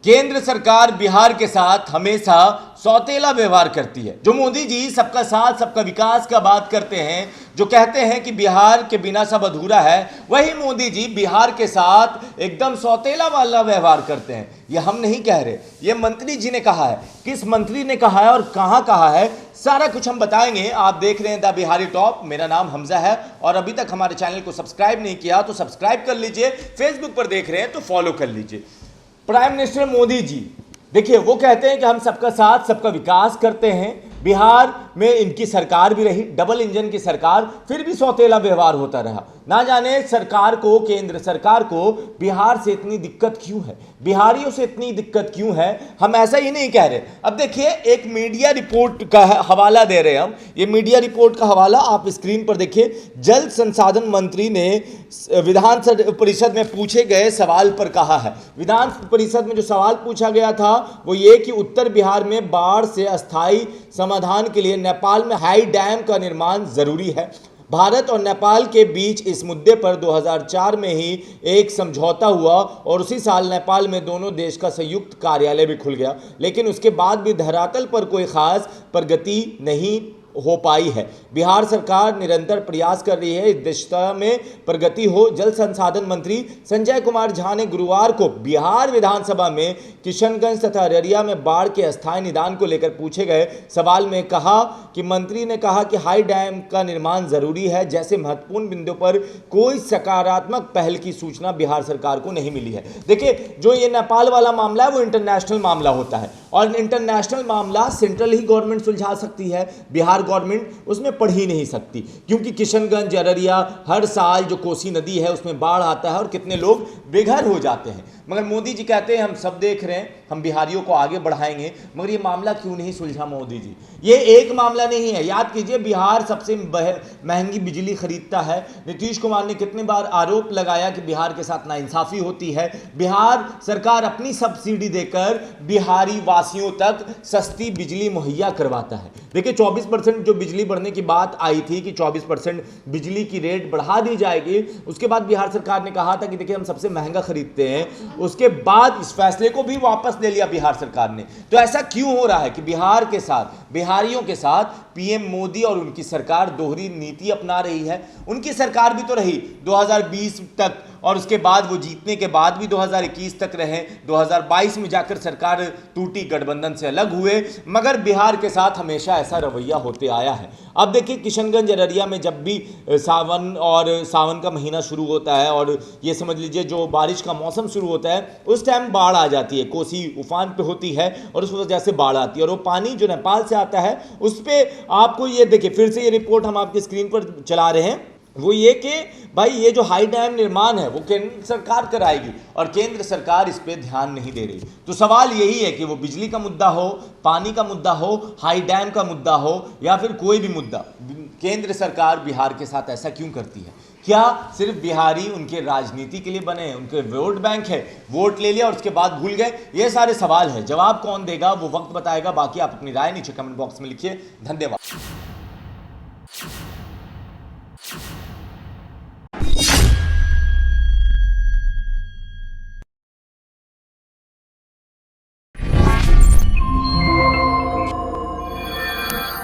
केंद्र सरकार बिहार के साथ हमेशा सौतेला व्यवहार करती है। जो मोदी जी सबका साथ सबका विकास का बात करते हैं, जो कहते हैं कि बिहार के बिना सब अधूरा है, वही मोदी जी बिहार के साथ एकदम सौतेला वाला व्यवहार करते हैं। ये हम नहीं कह रहे, ये मंत्री जी ने कहा है। किस मंत्री ने कहा है और कहां कहा है, सारा कुछ हम बताएंगे। आप देख रहे हैं द बिहारी टॉप। मेरा नाम हमजा है और अभी तक हमारे चैनल को सब्सक्राइब नहीं किया तो सब्सक्राइब कर लीजिए। फेसबुक पर देख रहे हैं तो फॉलो कर लीजिए। प्राइम मिनिस्टर मोदी जी देखिए, वो कहते हैं कि हम सबका साथ सबका विकास करते हैं। बिहार में इनकी सरकार भी रही, डबल इंजन की सरकार, फिर भी सौतेला व्यवहार होता रहा। ना जाने सरकार को, केंद्र सरकार को बिहार से इतनी दिक्कत क्यों है, बिहारियों से इतनी दिक्कत क्यों है। हम ऐसा ही नहीं कह रहे। अब देखिए, एक मीडिया रिपोर्ट का हवाला दे रहे हैं हम। ये मीडिया रिपोर्ट का हवाला आप स्क्रीन पर देखिए। जल संसाधन मंत्री ने विधान परिषद में पूछे गए सवाल पर कहा है। विधान परिषद में जो सवाल पूछा गया था वो ये कि उत्तर बिहार में बाढ़ से अस्थायी समाधान के लिए नेपाल में हाई डैम का निर्माण जरूरी है। भारत और नेपाल के बीच इस मुद्दे पर 2004 में ही एक समझौता हुआ और उसी साल नेपाल में दोनों देश का संयुक्त कार्यालय भी खुल गया, लेकिन उसके बाद भी धरातल पर कोई खास प्रगति नहीं हो पाई है। बिहार सरकार निरंतर प्रयास कर रही है इस दिशा में प्रगति हो। जल संसाधन मंत्री संजय कुमार झा ने गुरुवार को बिहार विधानसभा में किशनगंज तथा अररिया में बाढ़ के अस्थायी निदान को लेकर पूछे गए सवाल में कहा कि मंत्री ने कहा कि हाई डैम का निर्माण जरूरी है जैसे महत्वपूर्ण बिंदु पर कोई सकारात्मक पहल की सूचना बिहार सरकार को नहीं मिली है। देखिए, जो ये नेपाल वाला मामला है वो इंटरनेशनल मामला होता है और इंटरनेशनल मामला सेंट्रल ही गवर्नमेंट सुलझा सकती है, बिहार गवर्नमेंट उसमें पढ़ ही नहीं सकती। क्योंकि किशनगंज अररिया हर साल जो कोसी नदी है उसमें बाढ़ आता है और कितने लोग बेघर हो जाते हैं। मगर मोदी जी कहते हैं हम सब देख रहे हैं, हम बिहारियों को आगे बढ़ाएंगे। मगर ये मामला क्यों नहीं सुलझा मोदी जी? ये एक मामला नहीं है। याद कीजिए, बिहार सबसे महंगी बिजली खरीदता है। नीतीश कुमार ने कितने बार आरोप लगाया कि बिहार के साथ नाइंसाफी होती है। बिहार सरकार अपनी सब्सिडी देकर बिहारी वासियों तक सस्ती बिजली मुहैया करवाता है। देखिए, 24% जो बिजली बढ़ने की बात आई थी कि 24% बिजली की रेट बढ़ा दी जाएगी, उसके बाद बिहार सरकार ने कहा था कि देखिए हम सबसे महंगा खरीदते हैं। उसके बाद इस फैसले को भी वापस ले लिया बिहार सरकार ने। तो ऐसा क्यों हो रहा है कि बिहार के साथ, बिहारियों के साथ पीएम मोदी और उनकी सरकार दोहरी नीति अपना रही है? उनकी सरकार भी तो रही 2020 तक और उसके बाद वो जीतने के बाद भी 2021 तक रहे। 2022 में जाकर सरकार टूटी, गठबंधन से अलग हुए, मगर बिहार के साथ हमेशा ऐसा रवैया होते आया है। अब देखिए, किशनगंज अररिया में जब भी सावन का महीना शुरू होता है और ये समझ लीजिए जो बारिश का मौसम शुरू होता है, उस टाइम बाढ़ आ जाती है। कोसी उफान पे होती है और उस वजह से बाढ़ आती है और वो पानी जो नेपाल से आता है उस पर आपको ये देखिए, फिर से ये रिपोर्ट हम आपकी स्क्रीन पर चला रहे हैं। वो ये कि भाई ये जो हाई डैम निर्माण है वो केंद्र सरकार कराएगी और केंद्र सरकार इस पे ध्यान नहीं दे रही। तो सवाल यही है कि वो बिजली का मुद्दा हो, पानी का मुद्दा हो, हाई डैम का मुद्दा हो या फिर कोई भी मुद्दा, केंद्र सरकार बिहार के साथ ऐसा क्यों करती है? क्या सिर्फ बिहारी उनके राजनीति के लिए बने, उनके वोट बैंक है, वोट ले लिया और उसके बाद भूल गए? ये सारे सवाल है। जवाब कौन देगा वो वक्त बताएगा। बाकी आप अपनी राय नीचे कमेंट बॉक्स में लिखिए। धन्यवाद।